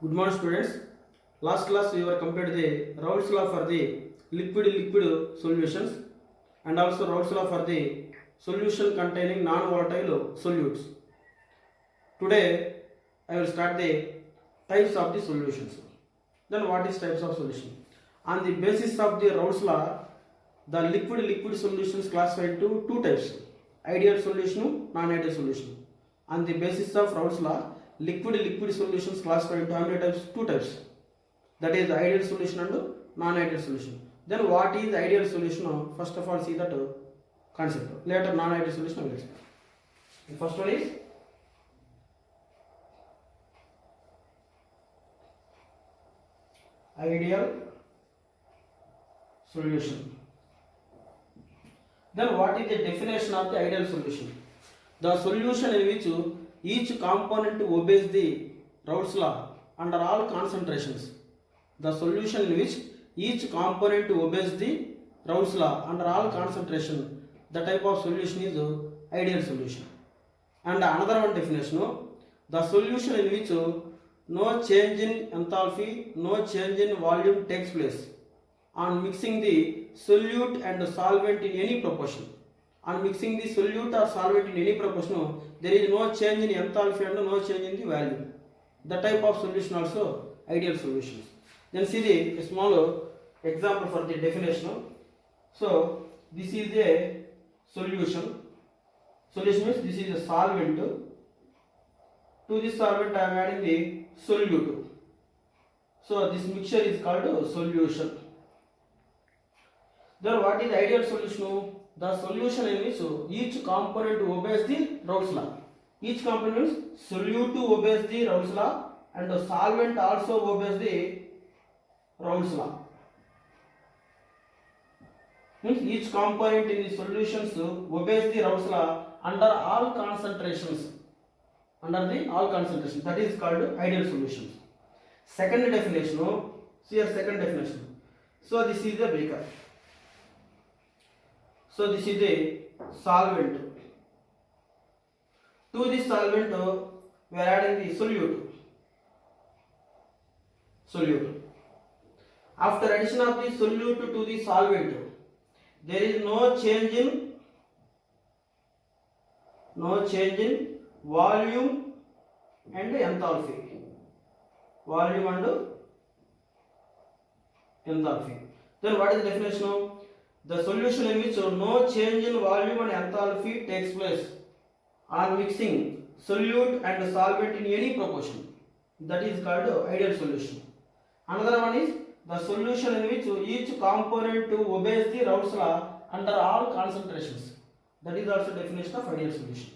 Good morning, students. Last class we were compared the Raoult's law for the liquid solutions and also Raoult's law for the solution containing non-volatile solutes. Today I will start the types of the solutions. Then what is types of solution? On the basis of the Raoult's law, the liquid solutions classified into two types: ideal solution, non-ideal solution. On the basis of Raoult's law, liquid solutions classified into how many types? Two types. That is ideal solution and non-ideal solution. Then what is ideal solution? First of all, see that concept. Later non-ideal solution I will explain. The first one is ideal solution. Then what is the definition of the ideal solution? The solution in which each component obeys the Raoult's law under all concentrations. The solution in which each component obeys the Raoult's law under all concentration. The type of solution is ideal solution. And another one definition, the solution in which no change in enthalpy, no change in volume takes place on mixing the solute and solvent in any proportion. On mixing the solute or solvent in any proportion, there is no change in enthalpy and no change in the value. The type of solution also ideal solutions. Then see the small example for the definition. So this is a solution. Solution means this is a solvent. To this solvent I am adding the solute. So this mixture is called solution. Then what is ideal solution? The solution in which each component obeys the Raoult's law. Each component means solute obeys the Raoult's law and the solvent also obeys the Raoult's law. Means each component in the solutions obeys the Raoult's law under all concentrations. Under the all concentrations. That is called ideal solutions. Second definition. See a second definition. So this is the beaker. So this is the solvent. To this solvent we are adding the solute. After addition of the solute to the solvent, there is no change in volume and enthalpy. Then what is the definition? The solution in which no change in volume and enthalpy takes place on mixing solute and solvent in any proportion. That is called ideal solution. Another one is the solution in which each component obeys the Raoult's law under all concentrations. That is also definition of ideal solution.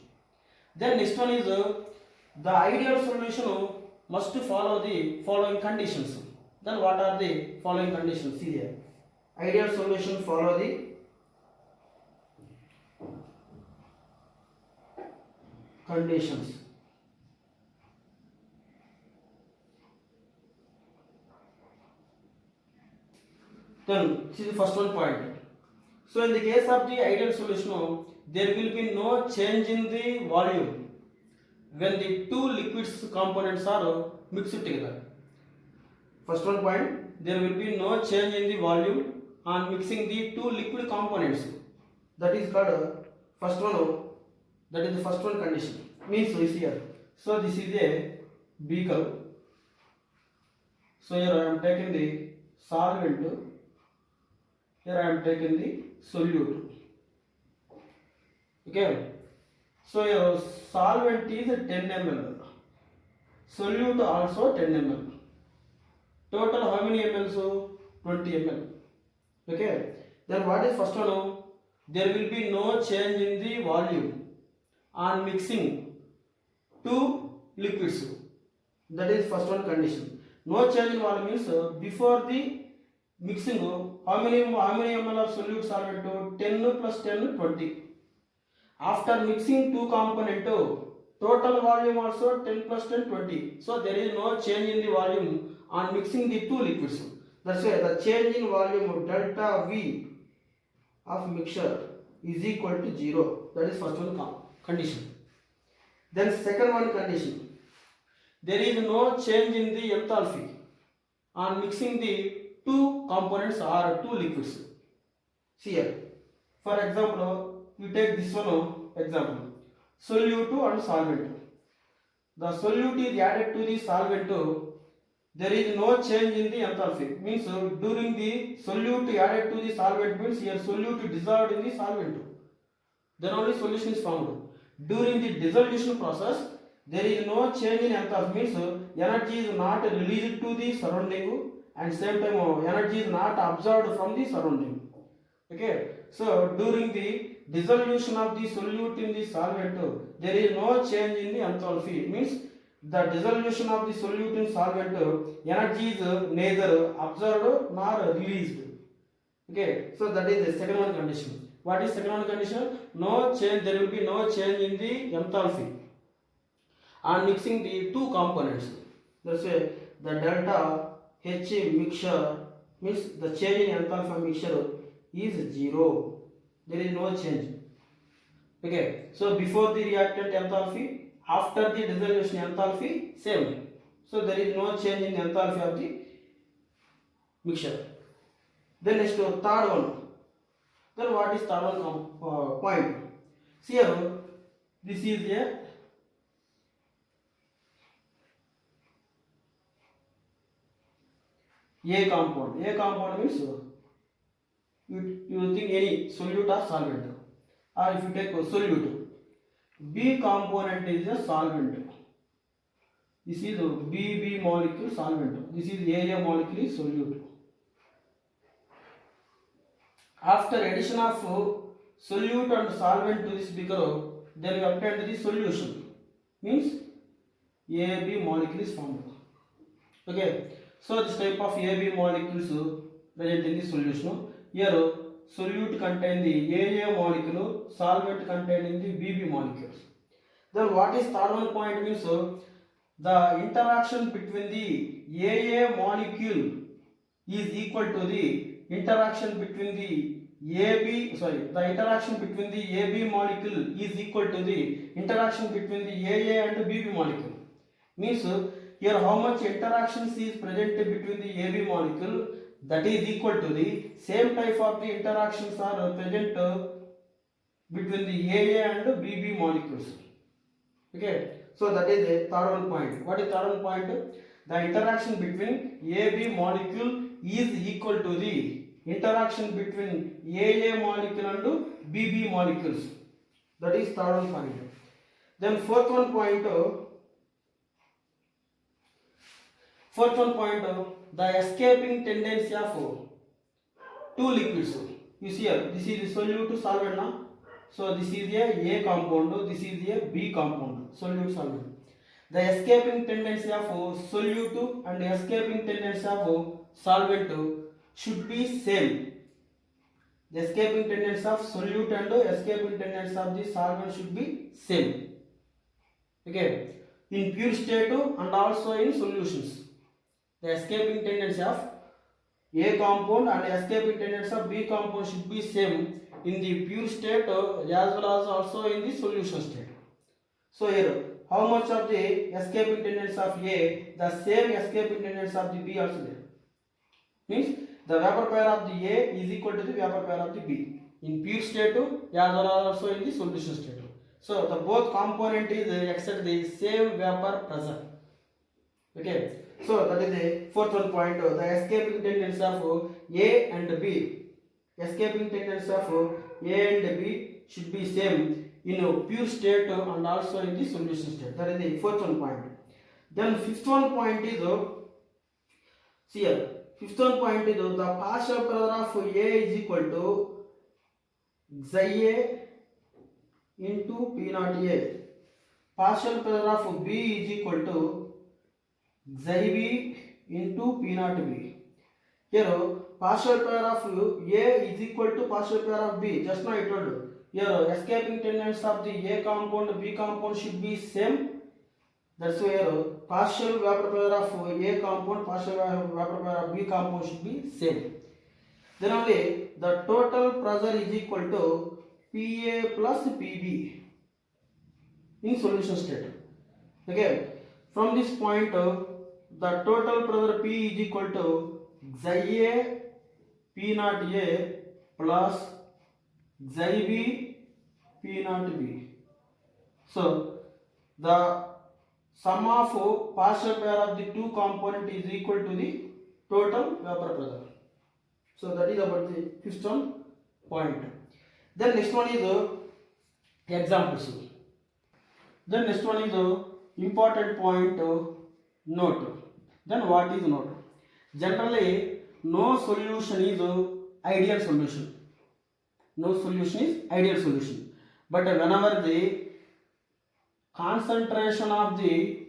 Then next one is the ideal solution must follow the following conditions. Then what are the following conditions? See here. Ideal solution follow the conditions. Then see the first one point. So in the case of the ideal solution, there will be no change in the volume when the two liquids components are mixed together. First one point, there will be no change in the volume on mixing the two liquid components. That is called first one. That is the first one condition. Means is here. So this is a beaker. So here I am taking the solvent. Here I am taking the solute. Okay. So your solvent is 10 ml. Solute also 10 ml. Total how many ml? So 20 ml. Okay. Then what is first one? There will be no change in the volume on mixing two liquids. That is first one condition. No change in volume means before the mixing how many ml of solute solvent? 10 plus 10 20. After mixing two component, total volume also 10 plus 10 20. So there is no change in the volume on mixing the two liquids. That's why the change in volume delta V of mixture is equal to 0. That is first one condition. Then second one condition. there is no change in the enthalpy on mixing the two components or two liquids. See here, for example, you take this one example, solute and solvent. The solute is added to the solvent, there is no change in the enthalpy, means during the solute added to the solvent means here solute dissolved in the solvent, then only solution is formed. During the dissolution process, there is no change in enthalpy, means energy is not released to the surrounding and same time energy is not absorbed from the surrounding. Okay, so during the dissolution of the solute in the solvent, there is no change in the enthalpy, means the dissolution of the solute in solvent, energy is neither absorbed nor released. Okay, so that is the second one condition. What is second one condition? No change, there will be no change in the enthalpy on mixing the two components. That's why the delta H mixture means the change in enthalpy of mixture is 0. There is no change. Okay, so before the reactant enthalpy, after the dissolution enthalpy same. So there is no change in enthalpy of the mixture. Then next third one. Then what is third one point? See here, this is A compound. A compound means you think any solute or solvent, or if you take a solute. B component is a solvent. This is a BB molecule solvent. This is AA molecule is solute. After addition of solute and solvent to this beaker, then we obtain the solution. Means AB molecule is formed. Okay. So this type of AB molecules present in the solution. Here solute contain the AA molecule, solvent contain in the BB molecules. Then what is third one point means the interaction between the AA molecule is equal to the interaction between the the interaction between the AB molecule is equal to the interaction between the AA and the BB molecule. Means here how much interactions is present between the AB molecule, that is equal to the same type of the interactions are present between the AA and BB molecules. Okay, so that is the third one point. What is third one point? The interaction between AB molecule is equal to the interaction between AA molecule and BB molecules. That is third one point. Then fourth one point, the escaping tendency of two liquids. You see here, this is the solute solvent now. So this is a compound, this is a B compound, solute solvent. The escaping tendency of solute and the escaping tendency of solvent should be same. The escaping tendency of solute and escaping tendency of the solvent should be same. Okay, in pure state and also in solutions. The escaping tendency of A compound and escaping tendency of B compound should be same in the pure state as well as also in the solution state. So here, how much of the escaping tendency of A, the same escaping tendency of the B also there. Means the vapor pair of the A is equal to the vapor pair of the B in pure state as well as also in the solution state. So the both component is exert the same vapor pressure. Okay. So that is the fourth one point. The escaping tendency of A and B. Escaping tendency of A and B should be same in a pure state and also in the solution state. That is the fourth one point. Then fifth one point is, see here, fifth one point is the partial pressure of A is equal to Xi A into P naught A. Partial pressure of B is equal to Xi B into P naught B. Here partial pair of A is equal to partial pair of B. Just now I told you. Here escaping tendency of the A compound, B compound should be same. That's why here partial vapor pair of A compound, partial vapor pair of B compound should be same. Then only the total pressure is equal to PA plus PB in solution state. Okay. From this point, the total pressure P is equal to xi A P naught A plus xi B P naught B. So the sum of partial pair of the two component is equal to the total vapor pressure. So that is about the fifth point. Then next one is examples. Then next one is important point, note. Then what is note? Generally, no solution is ideal solution. No solution is ideal solution. But whenever the concentration of the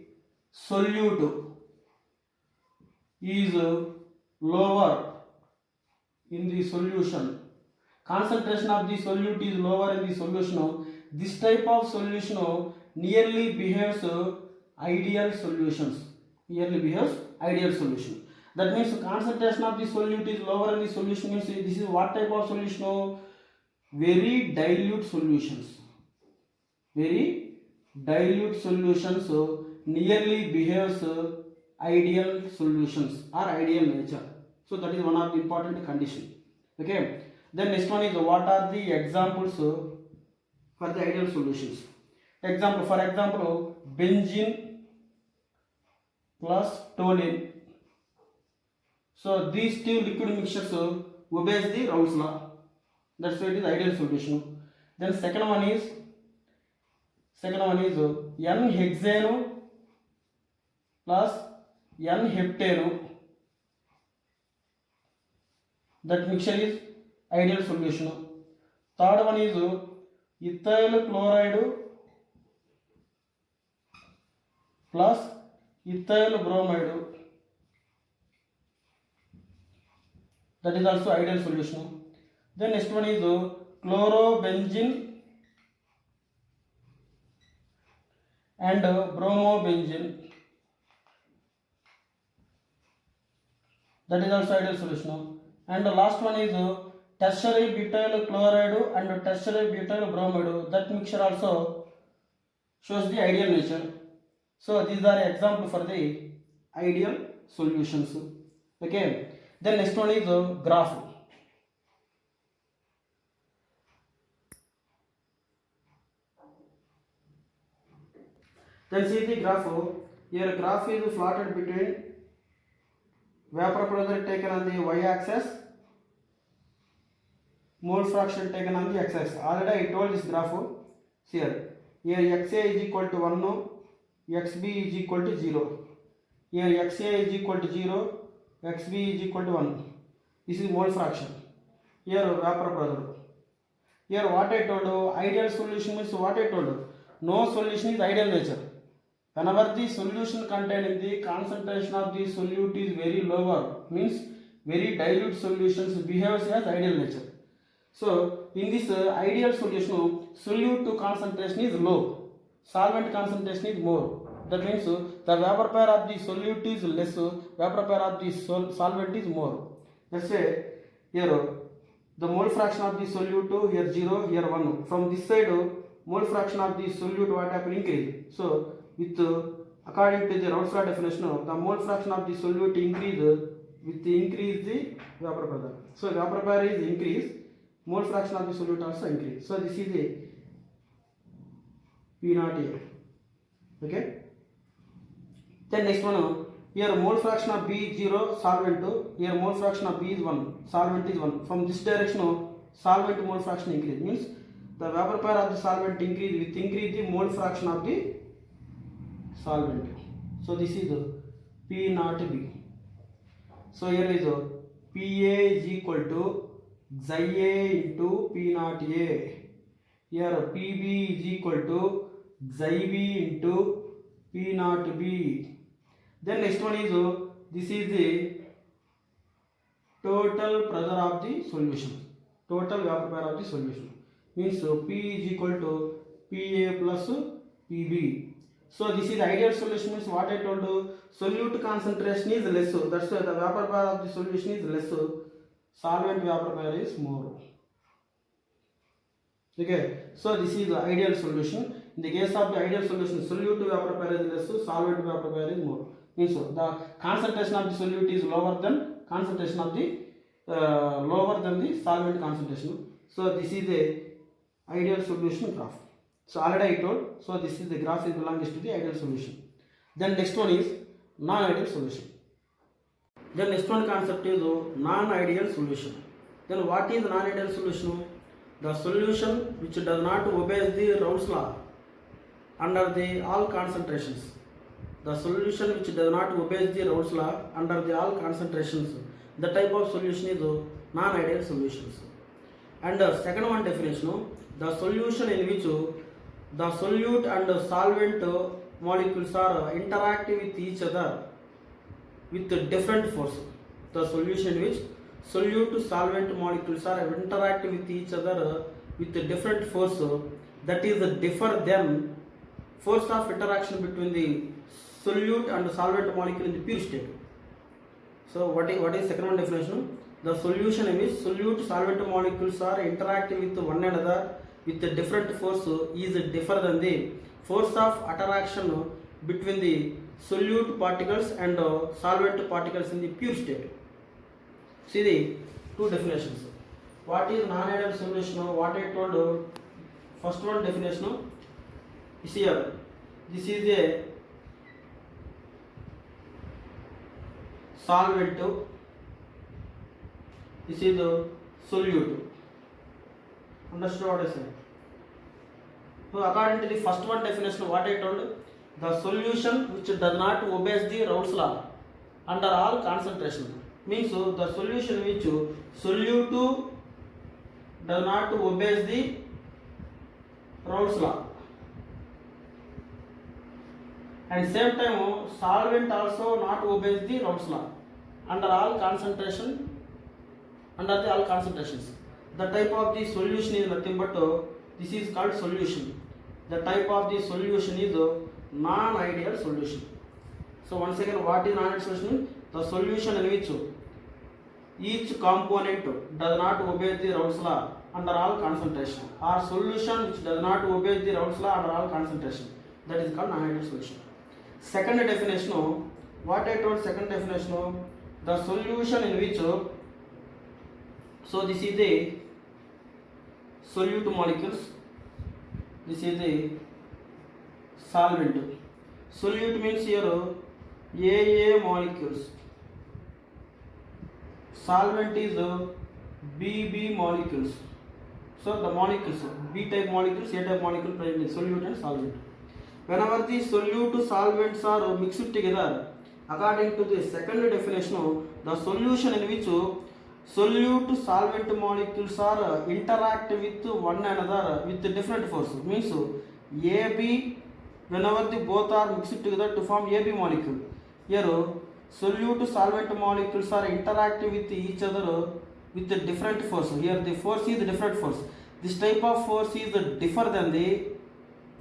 solute is lower in the solution, concentration of the solute is lower in the solution, this type of solution nearly behaves ideal solutions. Nearly behaves ideal solution. That means concentration of the solute is lower in the solution means this is what type of solution? Very dilute solutions. Very dilute solutions nearly behaves ideal solutions or ideal nature. So that is one of the important condition. Okay. Then next one is what are the examples for the ideal solutions. Example, for example, benzene plus toluene. So these two liquid mixtures obeys the Raoult's law. That's why it is ideal solution. Then second one is N-hexane plus N-heptane. That mixture is ideal solution. Third one is ethyl chloride plus ethyl bromide. That is also ideal solution. Then next one is chlorobenzene and bromobenzene. That is also ideal solution. And the last one is tertiary butyl chloride and tertiary butyl bromide. That mixture also shows the ideal nature. So these are examples for the ideal solutions. Okay. Then next one is graph. Then see the graph. Here graph is plotted between vapor pressure taken on the y-axis, mole fraction taken on the x-axis. Already I told this graph. Here xa is equal to 1, xb is equal to 0. Here xa is equal to 0, xb is equal to 1. This is mole fraction. Here vapor pressure. Here what I told, ideal solution means what I told, no solution is ideal nature. Whenever the solution containing the concentration of the solute is very lower, means very dilute solutions behaves as ideal nature. So in this ideal solution, solute to concentration is low, solvent concentration is more. That means the vapor pair of the solute is less, vapor pair of the solvent is more. Let's say here the mole fraction of the solute here 0, here 1. From this side mole fraction of the solute what happen increase. So with according to the Raoult's law definition, the mole fraction of the solute increase with the increase the vapor pressure. So vapor pressure is increase, mole fraction of the solute also increase. So this is the P naught A. Okay. Then next one, here mole fraction of B is 0, solvent 2. Here mole fraction of B is 1, solvent is 1. From this direction, solvent mole fraction increase means the vapor pair of the solvent increase with increase the mole fraction of the solvent. So this is P naught B. So here is PA is equal to xi A into P naught A. Here PB is equal to xi B into P naught B. Then next one is this is the total pressure of the solution. Total vapor pair of the solution means P is equal to PA plus PB. So this is ideal solution means what I told you, solute concentration is less, that's why the vapor pair of the solution is less, solvent vapor pair is more. Okay, so this is the ideal solution. In the case of the ideal solution, solute to vapor pair is less, solvent to vapor pair is more. Means the concentration of the solute is lower than concentration of the solvent concentration. So this is the ideal solution graph. So already I told. So this is the graph is belongs to the ideal solution. Then next one is non-ideal solution. Then next one concept is non-ideal solution. Then what is non-ideal solution? The solution which does not obey the Raoult's law under the all concentrations. The solution which does not obey the Raoult's law under the all concentrations. The type of solution is non-ideal solutions. And the second one definition, the solution in which the solute and solvent molecules are interacting with each other with different force. The solution in which solute to solvent molecules are interacting with each other with different force, that is differ than force of interaction between the solute and solvent molecule in the pure state. So what is second one definition? The solution in which solute solvent molecules are interacting with one another with a different force is differ than the force of interaction between the solute particles and solvent particles in the pure state. See the two definitions. What is non-ideal solution? What I told, first one definition is here. This is a solvent, this is the solute. Understood what I said? So according to the first one definition, what I told, the solution which does not obey the Raoult's law under all concentration, means the solution which solute does not obey the Raoult's law, and same time solvent also not obeys the Raoult's law under all concentration, under the all concentrations. The type of the solution is nothing but this is called solution. The type of the solution is non-ideal solution. So once again, what is non-ideal solution? The solution in which each component does not obey the Raoult's law under all concentration, or solution which does not obey the Raoult's law under all concentration, that is called non-ideal solution. Second definition, what I told second definition, the solution in which, so this is the solute molecules, this is the solvent. Solute means here AA molecules, solvent is BB molecules. So the molecules, B type molecules, A type molecule present, solute and solvent. Whenever the solute to solvents are mixed together, according to the second definition, the solution in which solute to solvent molecules are interact with one another with different force, means AB, whenever the both are mixed together to form AB molecule. Here solute to solvent molecules are interacting with each other with a different force. Here the force is different force. This type of force is differ than the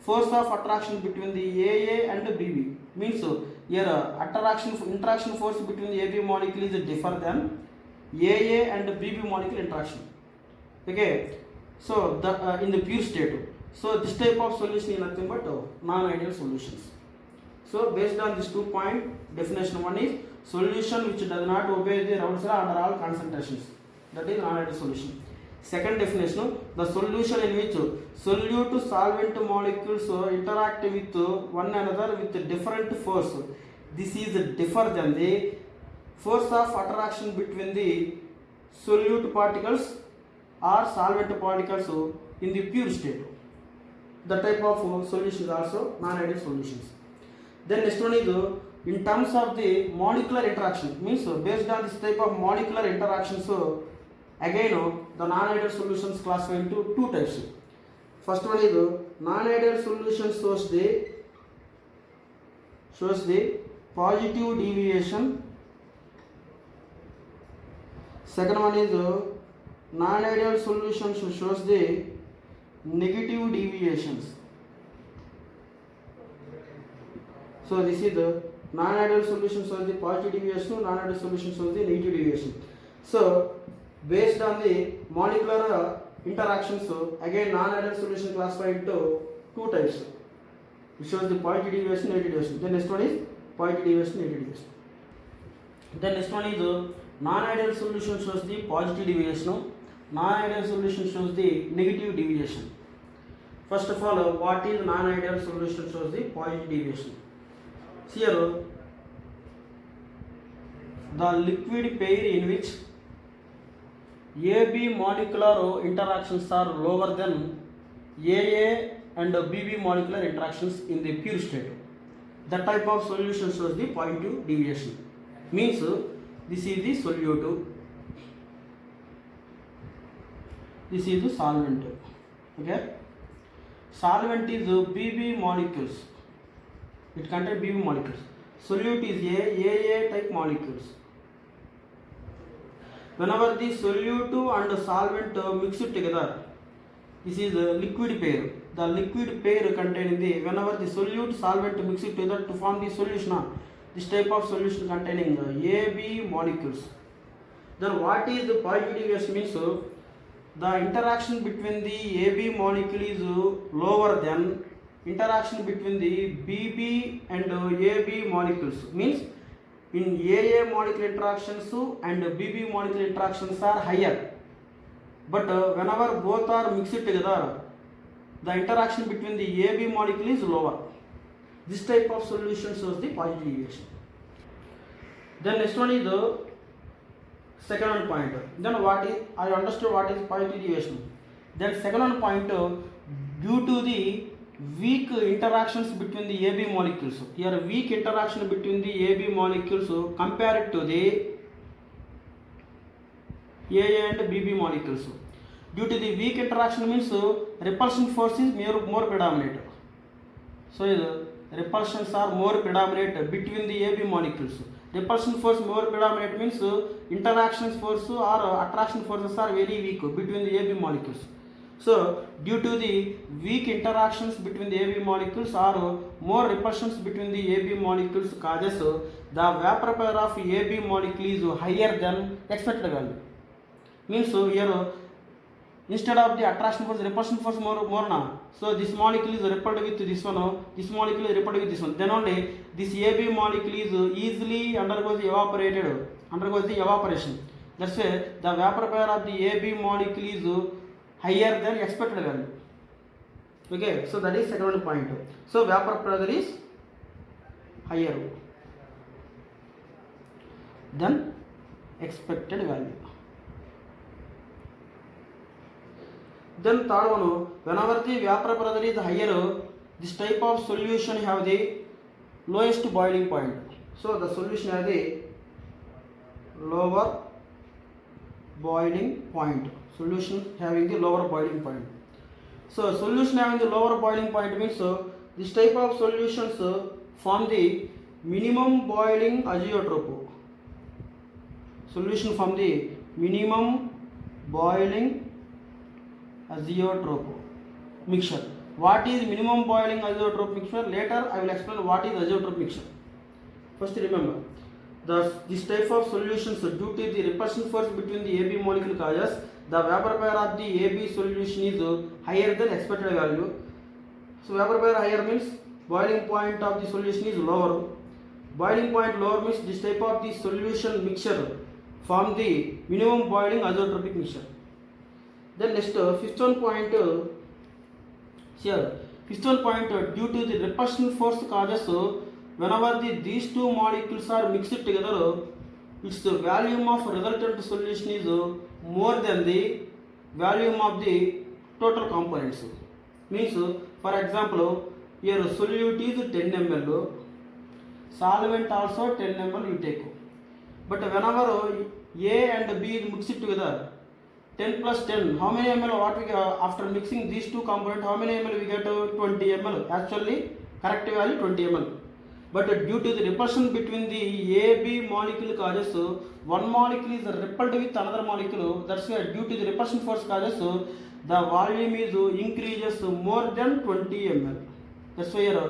force of attraction between the AA and BB. Means here interaction force between the AB molecule is differ than AA and BB molecule interaction. Okay, so the in the pure state. So this type of solution is nothing but non-ideal solutions. So based on this 2 point definition, one is solution which does not obey the Raoult's law under all concentrations, that is non-ideal solution. Second definition, the solution in which solute to solvent molecules interact with one another with different force. This is differ than the force of attraction between the solute particles or solvent particles in the pure state. The type of solution is also non-ideal solutions. Then next one is in terms of the molecular interaction, means based on this type of molecular interaction, so again the non-ideal solutions classified into 2 types. First one is non-ideal solution shows the positive deviation. Second one is non-ideal solution shows the negative deviations. So this is the non-ideal solution shows the positive deviation, non-ideal solution shows the negative deviation. So based on the molecular interactions, again non-ideal solution classified into 2 types. It shows the positive deviation, negative deviation. Then next one is positive deviation, negative deviation. Then next one is non-ideal solution shows the positive deviation. Non-ideal solution shows the negative deviation. First of all, what is non-ideal solution shows the positive deviation. Here, the liquid pair in which AB molecular interactions are lower than AA and BB molecular interactions in the pure state. That type of solution shows the positive deviation. Means this is the solute, this is the solvent. Okay, solvent is BB molecules. It contains BB molecules. Solute is AA type molecules. Whenever the solute and solvent mix together, this is a liquid pair. The liquid pair contains the, whenever the solute solvent mix together to form the solution, this type of solution containing AB molecules. Then what is the positive deviation means? The interaction between the AB molecule is lower than interaction between the BB and AB molecules. Means in AA molecular interactions and BB molecular interactions are higher, but whenever both are mixed together, the interaction between the AB molecule is lower. This type of solution shows the positive deviation. Then next one is the second one point. Then what is, I understood what is positive deviation. Then second one point, due to the weak interactions between the AB molecules. Here weak interaction between the AB molecules compared to the AA and BB molecules. Due to the weak interaction means repulsion force is more predominant. So repulsions are more predominant between the AB molecules. Repulsion force more predominant means interaction force or attraction forces are very weak between the AB molecules. So due to the weak interactions between the AB molecules or more repulsions between the AB molecules causes the vapor power of AB molecule is higher than expected value. Means here instead of the attraction force, repulsion force more now. So this molecule is repelled with this one, this molecule is repelled with this one. Then only this AB molecule is easily undergoes the evaporation. That's why the vapor power of the AB molecule is higher than expected value. Okay, so that is second point. So vapor pressure is higher than expected value. Then third one, whenever the vapor pressure is higher, this type of solution have the lowest boiling point. So the solution has the lower boiling point. Solution having the lower boiling point. So solution having the lower boiling point means this type of solutions form the minimum boiling azeotrope. Solution from the minimum boiling azeotrope mixture. What is minimum boiling azeotrope mixture? Later I will explain what is azeotrope mixture. First remember, this type of solutions due to the repulsion force between the AB molecule causes the vapor power of the AB solution is higher than expected value. So vapor power higher means boiling point of the solution is lower. Boiling point lower means this type of the solution mixture form the minimum boiling azeotropic mixture. Then next fifth one point here. Fifth one point, due to the repulsion force causes whenever these two molecules are mixed together, its volume of resultant solution is more than the volume of the total components. Means for example, here solute is 10 ml, solvent also 10 ml you take. But whenever A and B is mixed together, 10 plus 10, how many ml what we get after mixing these two components, how many ml we get? 20 ml. Actually correct value 20 ml. But due to the repulsion between the AB molecule causes one molecule is repelled with another molecule. That's why due to the repulsion force causes the volume is increases more than 20 ml. That's why here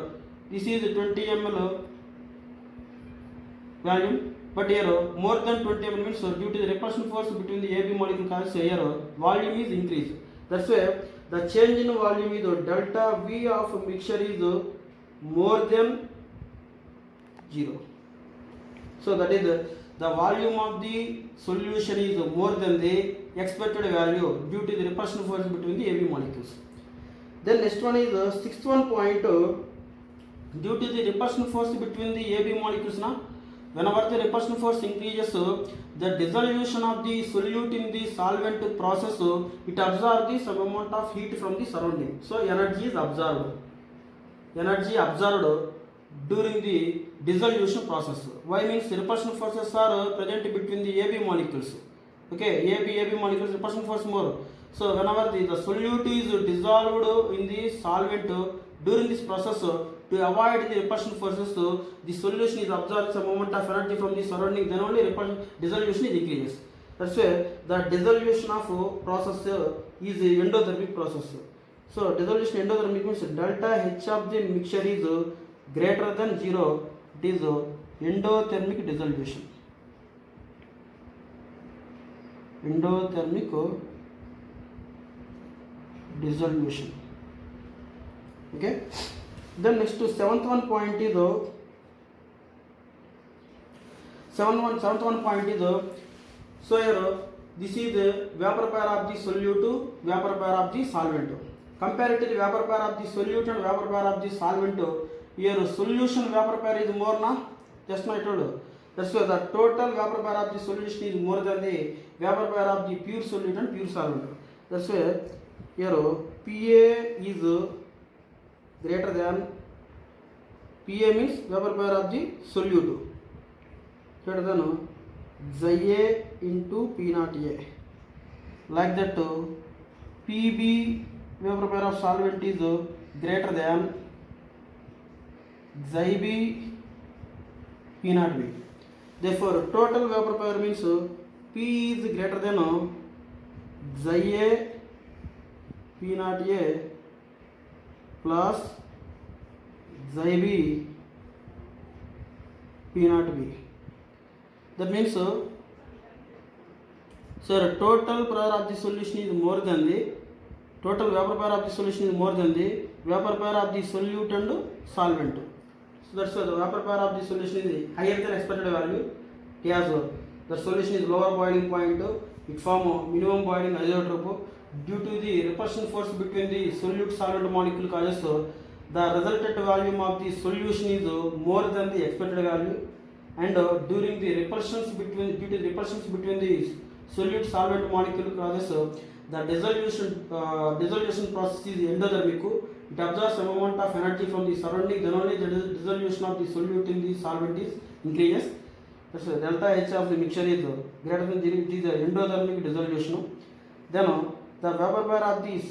this is 20 ml volume, but here more than 20 ml means due to the repulsion force between the AB molecule causes here volume is increased. That's why the change in volume is delta V of mixture is more than 0. So that is the volume of the solution is more than the expected value due to the repulsion force between the AB molecules. Then next one is the sixth one point. Due to the repulsion force between the AB molecules, whenever the repulsion force increases, the dissolution of the solute in the solvent process, it absorbs the some amount of heat from the surrounding. So energy is absorbed. Energy absorbed during the dissolution process. Why means repulsion forces are present between the AB molecules. Okay, AB molecules repulsion force more. So whenever the solute is dissolved in the solvent during this process, to avoid the repulsion forces, the solution is absorbed some amount of energy from the surrounding, then only dissolution is increases. That's why the dissolution of process is endothermic process. So dissolution endothermic means delta H of the mixture is greater than 0. It is endothermic dissolution. Endothermic dissolution. Okay. Then next to seventh one point is seventh one point is so here this is the vapor pair of the solute to vapor pair of the solvent. Compared to the vapor pair of the solute and vapor pair of the solvent, here solution vapor pair is more na, just now I told you. That's why the total vapor pair of the solution is more than the vapor pair of the pure solute and pure solvent. That's why here PA is greater than, PA means vapor pair of the solute, greater than Xa into P naught A. Like that, PB vapor pair of solvent is greater than Xib P naught B. Therefore, total vapor pair means P is greater than Xa P naught A plus Xib P naught B. That means total pair of the solution is more than the total vapor pair of the solution is more than the vapor pair of the solute and solvent. So that's why the vapor pair of the solution is higher than expected value. As the solution is lower boiling point, it form minimum boiling isotope. Due to the repulsion force between the solute solvent molecule causes the resultant volume of the solution is more than the expected value, and during the repulsions between due to the repulsions between the solute solvent molecule causes the dissolution process is endothermic. It absorbs some amount of energy from the surrounding, then only the dissolution of the solute in the solvent is increases. So delta H of the mixture is greater than 0. It is endothermic dissolution. Then the vapor pair of the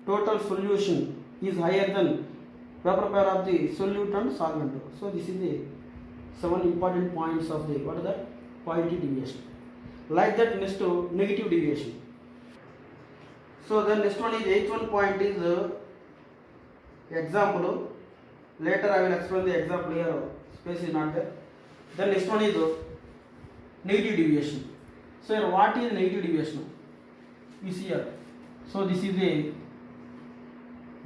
total solution is higher than vapor pair of the solute and solvent. So this is the 7 important points of the what is that positive deviation. Like that, next to negative deviation. So then next one is 8th one point is example. Later I will explain the example here. Space is not there. Then next one is negative deviation. So here what is negative deviation? You see here. So this is a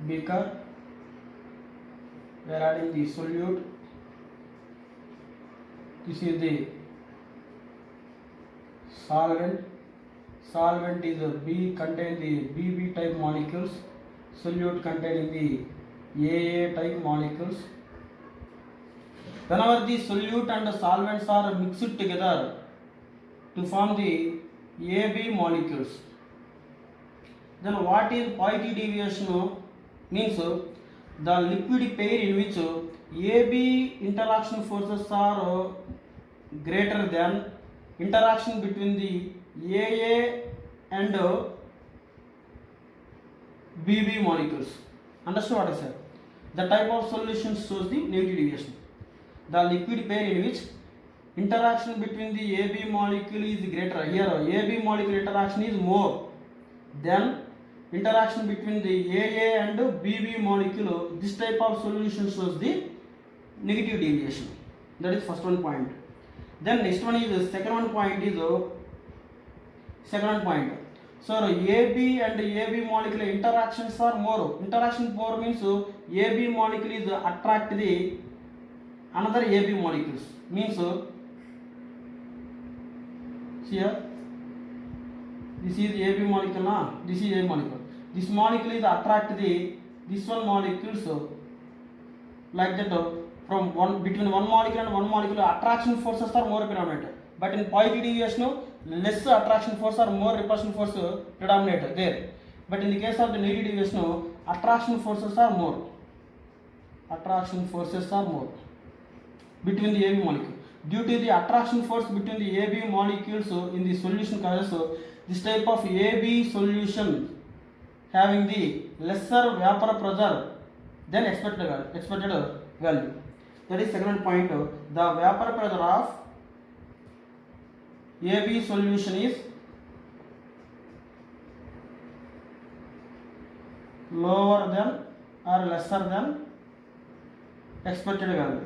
beaker. We are adding the solute. This is the solvent. Solvent is a B, contain the BB type molecules. Solute containing the AA type molecules. Whenever the solute and the solvents are mixed together to form the AB molecules, then what is positive deviation? Means the liquid pair in which AB interaction forces are greater than interaction between the AA and BB molecules. Understood what I said? The type of solution shows the negative deviation. The liquid pair in which interaction between the AB molecule is greater. Here AB molecule interaction is more than interaction between the AA and BB molecule. This type of solution shows the negative deviation. That is first one point. Then next one is second one point is second one point. So AB and AB molecule interactions are more. Interaction more means AB molecule is attract the another AB molecules. Means here this is AB molecule, na? This is A molecule. This molecule is attract the this one molecules like that from one between one molecule and one molecule attraction forces are more predominant. But in positive deviation, less attraction force or more repulsion force predominate there. But in the case of the negative deviation, attraction forces are more. Attraction forces are more between the AB molecule. Due to the attraction force between the AB molecules in the solution causes this type of AB solution having the lesser vapor pressure than expected value. That is second point. The vapor pressure of AB solution is lower than or lesser than expected value.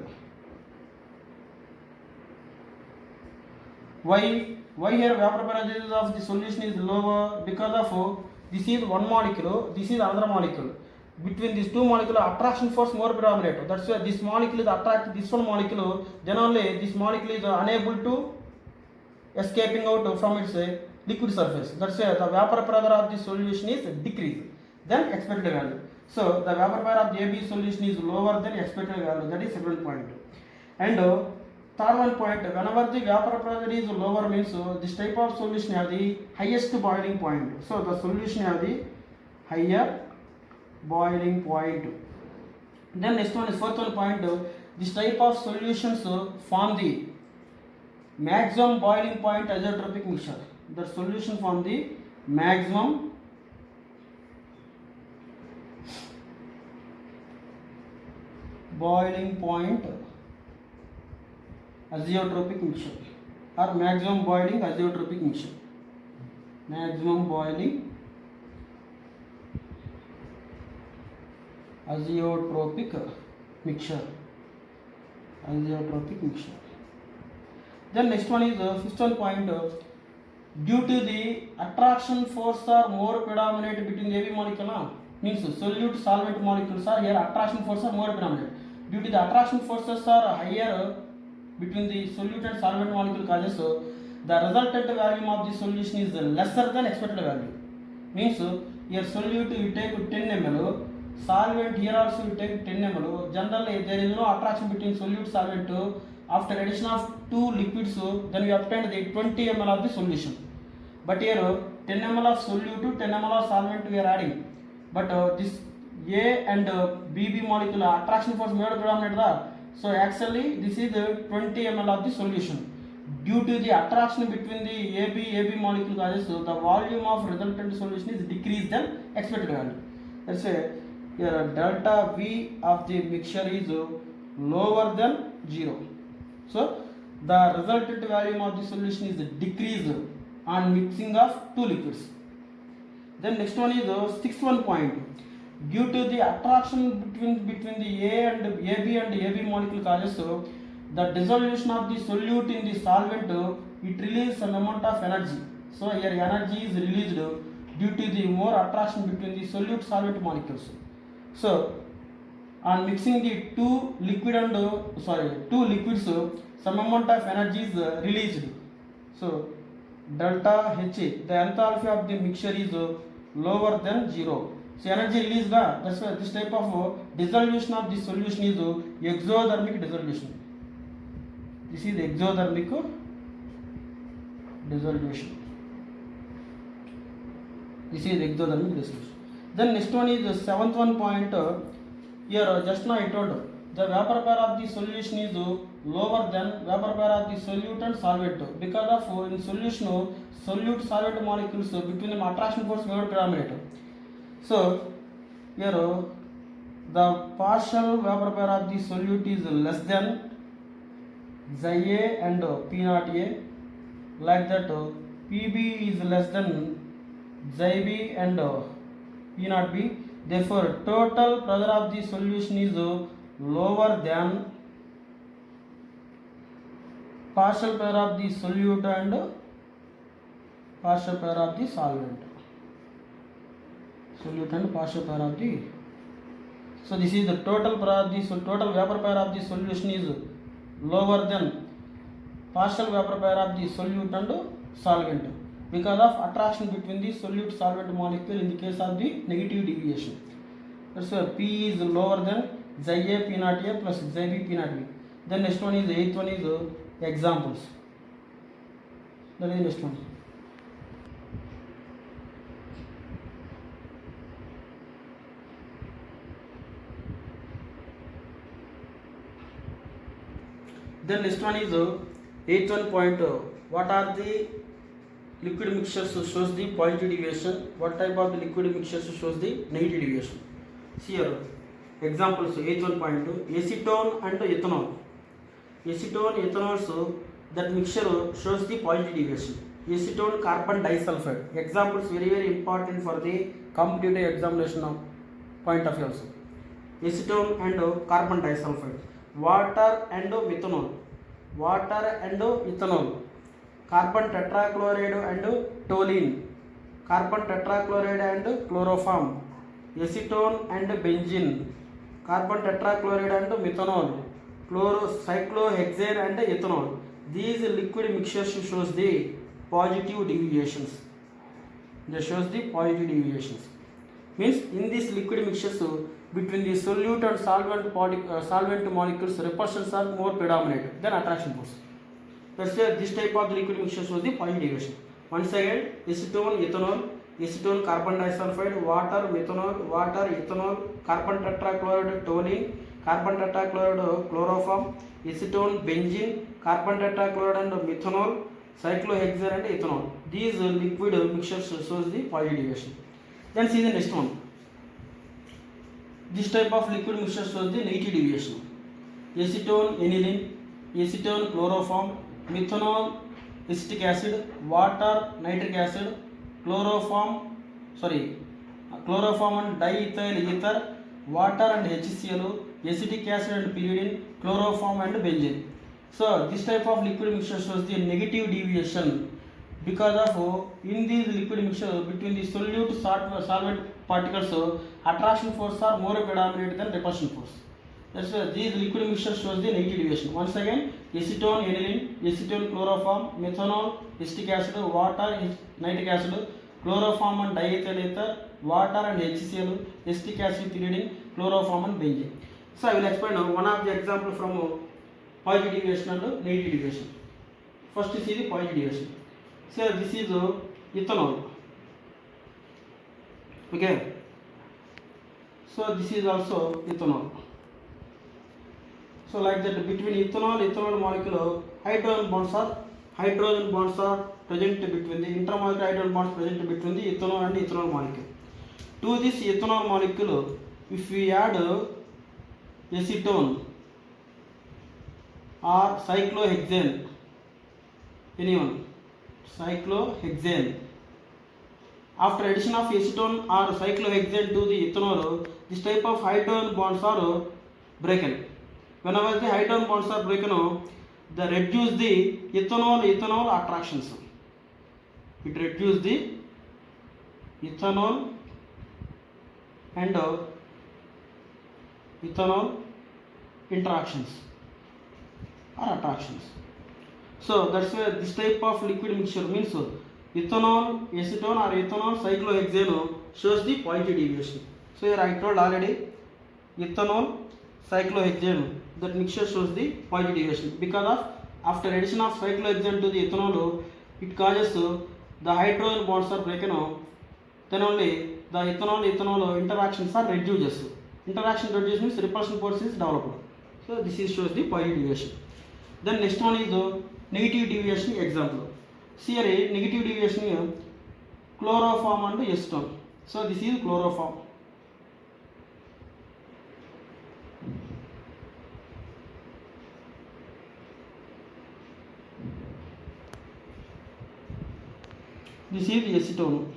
Why here vapor pressure of the solution is lower? Because of this is one molecule, this is another molecule. Between these two molecules, attraction force more predominant. That's why this molecule is attract this one molecule. Then only this molecule is unable to escaping out from its liquid surface. That's why the vapor pressure of the solution is decreased than expected value. So the vapor pressure of the AB solution is lower than expected value. That is second point. And third one point, whenever the vapor pressure is lower means this type of solution have the highest boiling point. So the solution have the higher boiling point. Then next one is fourth one point, this type of solutions form the maximum boiling point azeotropic mixture. The solution form the maximum boiling point azeotropic mixture or maximum boiling azeotropic mixture. Maximum boiling azeotropic mixture. Azeotropic mixture. Then next one is fifth one point. Due to the attraction force are more predominant between the AB molecule, means solute solvent molecules are here attraction force are more predominant. Due to the attraction forces are higher between the solute and solvent molecule causes the resultant value of the solution is lesser than expected value. Means here solute you take 10 ml, solvent here also you take 10 ml. Generally there is no attraction between solute solvent. After addition of two liquids, then we obtained the 20 ml of the solution. But here 10 ml of solute, 10 ml of solvent we are adding. But this A and BB molecule attraction force more predominant. So actually this is 20 ml of the solution. Due to the attraction between the AB molecule causes the volume of resultant solution is decreased than expected value. Let's say here delta V of the mixture is lower than 0. So the resultant volume of the solution is decreased on mixing of two liquids. Then next one is the sixth one point. Due to the attraction between the A and AB and AB molecule causes the dissolution of the solute in the solvent, it releases some amount of energy. So here energy is released due to the more attraction between the solute solvent molecules. So on mixing the two liquids, some amount of energy is released. So delta H, the enthalpy of the mixture is lower than 0. So energy released, that's why this type of dissolution of the solution is exothermic dissolution. This is exothermic dissolution. This is exothermic dissolution. Then next one is the seventh one point. Here just now I told the vapor pair of the solution is lower than vapor pair of the solute and solvent because of in solution solute solvent molecules between them attraction force more predominant. So here the partial vapor pair of the solute is less than xi A and P naught A, like that Pb is less than xi B and P naught B. Therefore total pressure of the solution is lower than partial pressure of the solute and partial pressure of the solvent. solute and partial pair of the. So this is the total pair of the total vapor pair of the solution is lower than partial vapor pair of the solute and solvent because of attraction between the solute solvent molecule in the case of the negative deviation. So P is lower than Xi A P naught A plus Xi B P naught B. Then next one is eighth one is examples. That is next one. Then next one is eighth one point. What are the liquid mixtures shows the positive deviation? What type of the liquid mixtures shows the negative deviation? See here examples. Eighth one point: acetone and ethanol. Acetone, ethanols, that mixture shows the positive deviation. Acetone carbon disulfide. Examples very important for the competitive examination of point of view also. Acetone and carbon disulfide. Water and methanol. Water and ethanol. Carbon tetrachloride and toluene. Carbon tetrachloride and chloroform. Acetone and benzene. Carbon tetrachloride and methanol. Cyclohexane and ethanol. These liquid mixtures shows the positive deviations. They shows the positive deviations. Means in these liquid mixtures between the solute and solvent molecules, repulsions are more predominant than attraction force. That's why this type of liquid mixture shows the positive deviation. Once again, acetone, ethanol, acetone, carbon disulfide, water, methanol, water, ethanol, carbon tetrachloride, toluene, carbon tetrachloride, chloroform, acetone, benzene, carbon tetrachloride and methanol, cyclohexane and ethanol. These liquid mixtures shows the positive deviation. Then see the next one. This type of liquid mixture shows the negative deviation. Acetone, aniline, acetone, chloroform, methanol, acetic acid, water, nitric acid, chloroform and diethyl ether, water and HCl, acetic acid and pyridine, chloroform and benzene. So this type of liquid mixture shows the negative deviation because of in these liquid mixture between the solute solvent particles, attraction force are more predominant than repulsion force. That's why these liquid mixture shows the negative deviation. Once again, acetone, aniline, acetone, chloroform, methanol, acetic acid, water, nitric acid, chloroform and diethyl ether, water and HCl, acetic acid, pyridine, chloroform and benzene. So I will explain one of the example from positive deviation and negative deviation. First see the positive deviation. So this is ethanol. Okay. So this is also ethanol. So like that between ethanol molecule, hydrogen bonds are present between the intermolecular hydrogen bonds present between the ethanol and ethanol molecule. To this ethanol molecule, if we add acetone or cyclohexane, anyone, cyclohexane. After addition of acetone or cyclohexane to the ethanol, this type of hydrogen bonds are broken. Whenever the hydrogen bonds are broken, they reduce the ethanol attractions. It reduces the ethanol and ethanol interactions or attractions. So that's why this type of liquid mixture means ethanol, acetone or ethanol cyclohexane shows the positive deviation. So here I told already ethanol, cyclohexane, that mixture shows the positive deviation because of after addition of cyclohexane to the ethanol, it causes the hydrogen bonds are broken, then only the ethanol interactions are reduced. Interaction reduced means repulsion force is developed. So this is shows the positive deviation. Then next one is negative deviation example. See here negative deviation chloroform and acetone. So this is chloroform. This is acetone.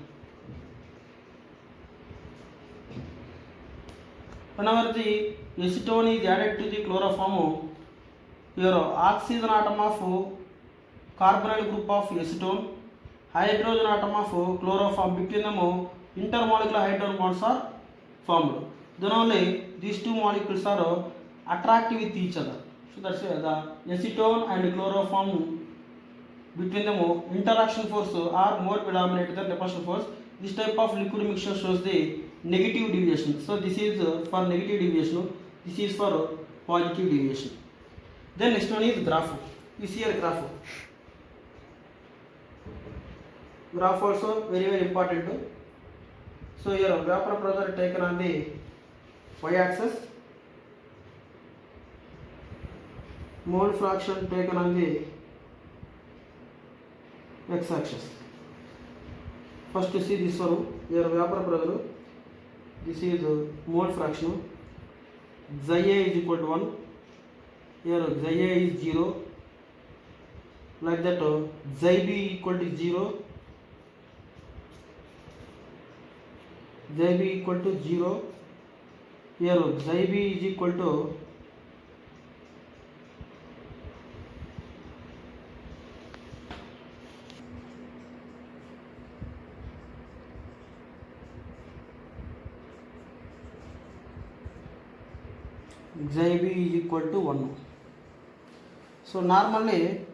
Whenever the acetone is added to the chloroform, your oxygen atom of carbonyl group of acetone, hydrogen atom of chloroform, between them intermolecular hydrogen bonds are formed. Then only these two molecules are attractive with each other. So that's why the acetone and chloroform between them interaction force are more predominant than repulsion force. This type of liquid mixture shows the negative deviation. So this is for negative deviation, this is for positive deviation. Then next one is graph. You see here graph. Graph also very important. So here vapor pressure taken on the y-axis, mole fraction taken on the x-axis. First to see this one, here vapor pressure, this is mole fraction, xi A is equal to 1, here xi A is 0, like that xi B equal to 0, xi B equal to 0, here xi B is equal to xi B is equal to 1. So normally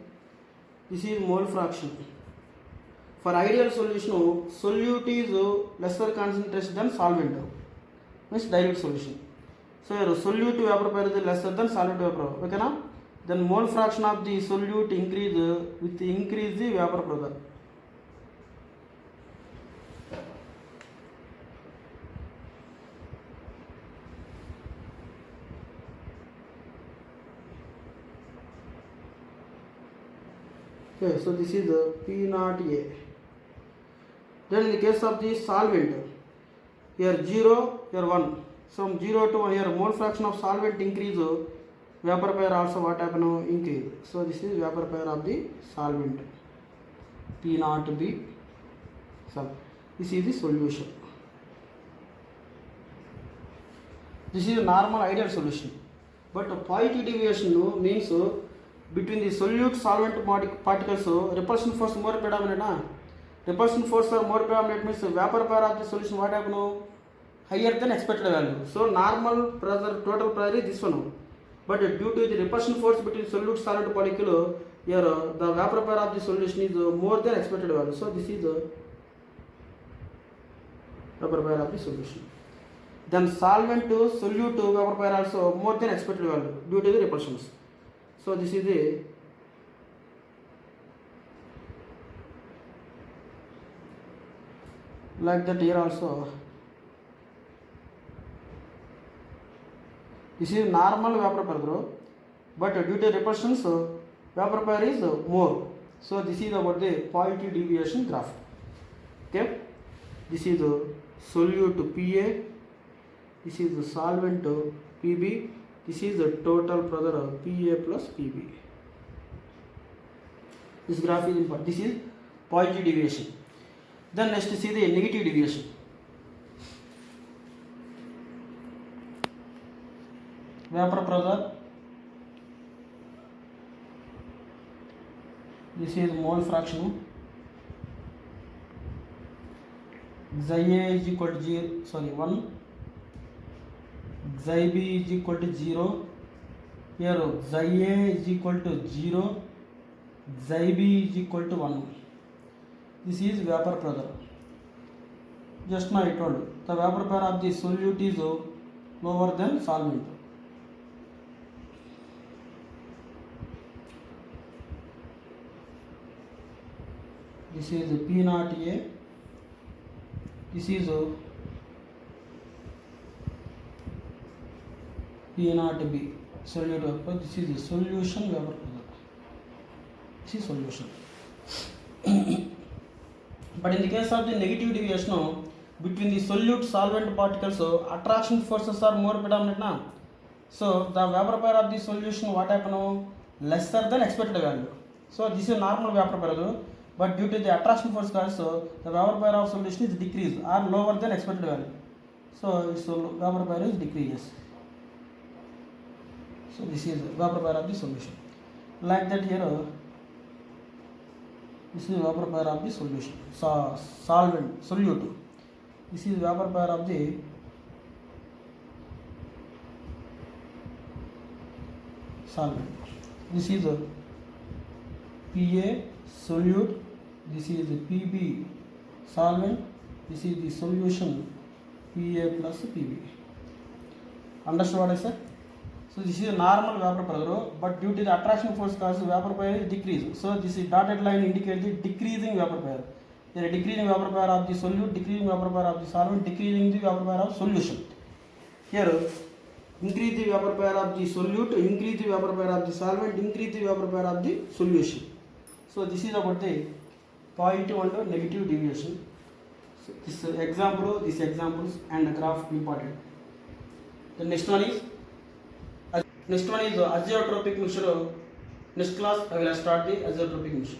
this is mole fraction. For ideal solution, solute is lesser concentration than solvent, means dilute solution. So here solute to vapor pressure is lesser than solvent to vapor, okay na? Then mole fraction of the solute increase with increase the vapor pressure. Okay, so this is P naught A. Then in the case of the solvent, here 0, here 1. From 0 to 1, here mole fraction of solvent increase, vapor pressure also what happen? Increase. So this is vapor pressure of the solvent. P naught B. So this is the solution. This is a normal ideal solution. But positive deviation means between the solute solvent particles, repulsion force more predominant. Repulsion force are more predominant means vapor pressure of the solution what happen? Higher than expected value. So normal pressure, total pressure is this one. But due to the repulsion force between solute solvent molecule, here the vapor pressure of the solution is more than expected value. So this is the vapor pressure of the solution. Then solvent to solute to vapor pressure also more than expected value due to the repulsions. So this is the like that here also. This is normal vapor pressure, but due to repulsions, vapor pressure is more. So this is about the positive deviation graph. Okay, this is the solute PA, this is the solvent PB, this is the total pressure PA plus PB. This graph is important. This is positive deviation. Then next see the negative deviation. Vapor pressure, this is mole fraction, xi A is equal to 1, xi B is equal to 0, here xi A is equal to 0, xi B is equal to 1. This is vapor pressure. Just now I told the vapor pressure of the solute is lower than solvent. This is P naught A, this is P naught B, solute vapor. This is the solution vapor pressure. This is solution. But in the case of the negative deviation, between the solute solvent particles, attraction forces are more predominant now. So the vapor pressure of the solution what happen? Lesser than expected value. So this is normal vapor pressure, but due to the attraction force also, the vapor pressure of solution is decreased or lower than expected value. So its vapor pressure is decreases. So this is vapor pressure of the solution. Like that here, this is vapor pressure of the solution. Solvent, solute. This is vapor pair of the solvent. This is a PA solute. This is the PB solvent. This is the solution PA plus PB. Understood what I said? So this is a normal vapor pair, but due to the attraction force cause vapor pair is decreased. So this is dotted line indicates the decreasing vapor pair. There is decreasing vapor pair of the solute, decreasing vapor pair of the solvent, decreasing the vapor pair of solution. Here increase the vapor pair of the solute, increase the vapor pair of the solvent, increase the vapor pair of the solution. So this is about the positive and negative deviation. So this examples and the graph important. The next one is azeotropic mixture. Next class I will start the azeotropic mixture.